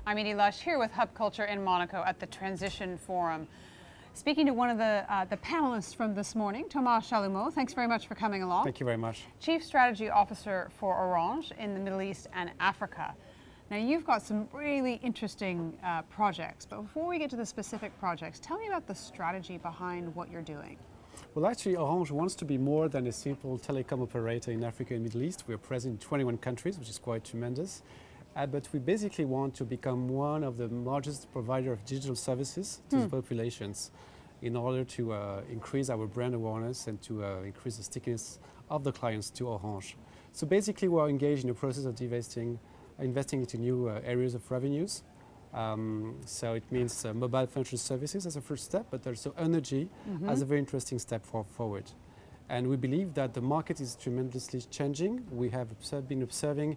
I'm Edie Lush here with Hub Culture in Monaco at the Transition Forum. Speaking to one of the panelists from this morning, Thomas Chalumeau, thanks very much for coming along. Thank you very much. Chief Strategy Officer for Orange in the Middle East and Africa. Now you've got some really interesting projects, but before we get to the specific projects, tell me about the strategy behind what you're doing. Well, actually, Orange wants to be more than a simple telecom operator in Africa and Middle East. We are present in 21 countries, which is quite tremendous. But we basically want to become one of the largest provider of digital services to the populations in order to increase our brand awareness and to increase the stickiness of the clients to Orange. So basically, we are engaged in the process of investing into new areas of revenues. So it means mobile financial services as a first step, but also energy as a very interesting step forward. And we believe that the market is tremendously changing. We have been observing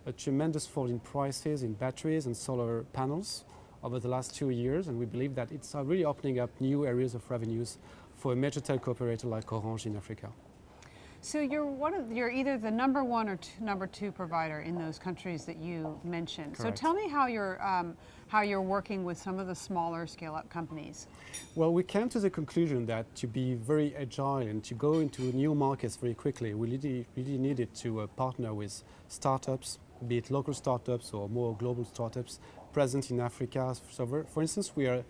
a tremendous fall in prices in batteries and solar panels over the last 2 years, and we believe that it's really opening up new areas of revenues for a major telco operator like Orange in Africa. So you're either the number one or number two provider in those countries that you mentioned. Correct. So tell me how you're working with some of the smaller scale-up companies. Well, we came to the conclusion that to be very agile and to go into new markets very quickly, we really needed to partner with startups, be it local startups or more global startups present in Africa. So for instance, we are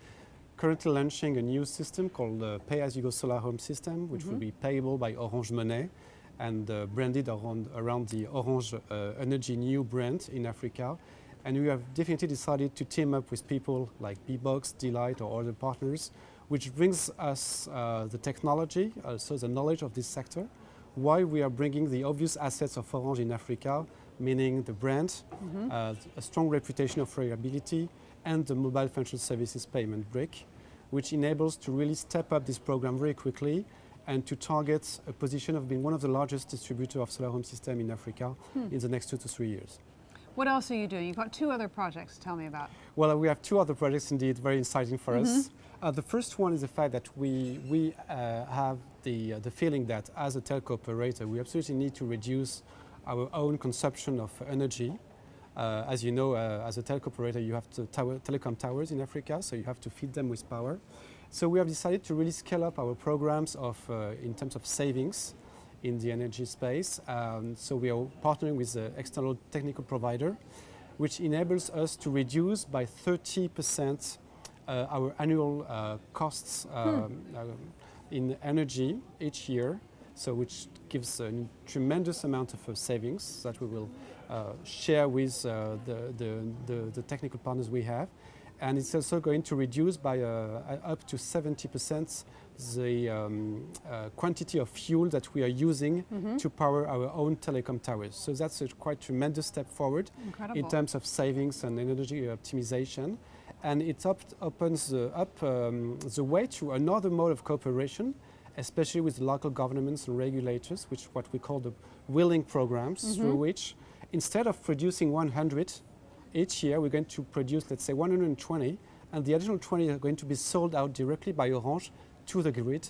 currently launching a new system called the Pay-as-you-go solar home system, which will be payable by Orange Money and branded around the Orange Energy new brand in Africa. And we have definitely decided to team up with people like Bbox, Delight or other partners, which brings us the technology, also the knowledge of this sector, while we are bringing the obvious assets of Orange in Africa, meaning the brand, a strong reputation of reliability, and the mobile financial services payment brick, which enables to really step up this program very quickly and to target a position of being one of the largest distributors of solar home system in Africa in the next 2 to 3 years. What else are you doing? You've got 2 other projects to tell me about. Well, we have 2 other projects indeed, very exciting for us. The first one is the fact that we have the feeling that as a telco operator, we absolutely need to reduce our own consumption of energy. As you know, as a telco operator, you have telecom towers in Africa, so you have to feed them with power. So we have decided to really scale up our programs in terms of savings in the energy space. So we are partnering with an external technical provider, which enables us to reduce by 30% our annual costs in energy each year. So which gives a tremendous amount of savings that we will share with the technical partners we have. And it's also going to reduce by up to 70% the quantity of fuel that we are using to power our own telecom towers. So that's a quite tremendous step forward in terms of savings and energy optimization. And it opens up the way to another mode of cooperation, especially with local governments and regulators, which what we call the wheeling programs, through which instead of producing 100 each year, we're going to produce, let's say, 120, and the additional 20 are going to be sold out directly by Orange to the grid,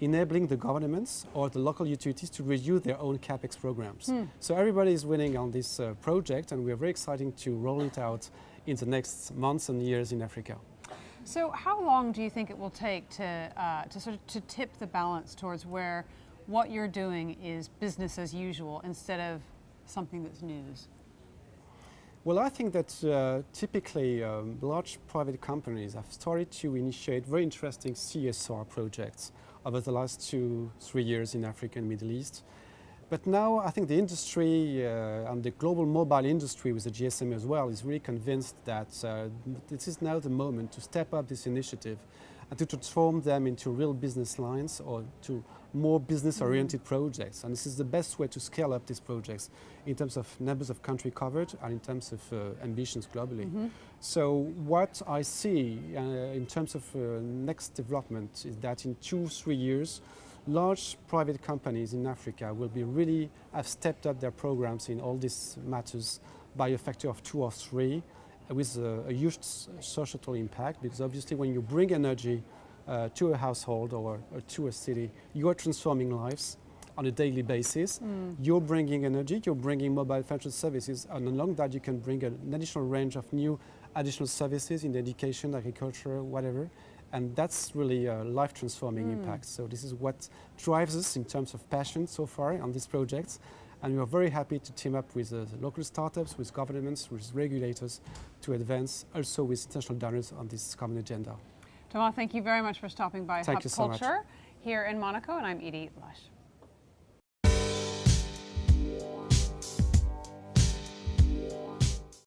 enabling the governments or the local utilities to reduce their own capex programs. So everybody is winning on this project, and we're very excited to roll it out in the next months and years in Africa. So how long do you think it will take to tip the balance towards where what you're doing is business as usual instead of something that's news? Well, I think that typically large private companies have started to initiate very interesting CSR projects over the last 2-3 years in Africa and Middle East. But now I think the industry and the global mobile industry with the GSM as well is really convinced that this is now the moment to step up this initiative and to transform them into real business lines or to more business-oriented projects. And this is the best way to scale up these projects in terms of numbers of country covered and in terms of ambitions globally. So what I see in terms of next development is that in 2-3 years, large private companies in Africa will be really have stepped up their programs in all these matters by a factor of 2 or 3 with a huge societal impact, because obviously when you bring energy to a household or to a city, you are transforming lives on a daily basis. You're bringing energy, you're bringing mobile financial services, and along that you can bring an additional range of new additional services in education, agriculture, whatever. And that's really a life-transforming impact. So this is what drives us in terms of passion so far on these projects. And we are very happy to team up with local startups, with governments, with regulators to advance also with international donors on this common agenda. Thomas, thank you very much for stopping by Thank Hub you so much. Culture here in Monaco, and I'm Edie Lush.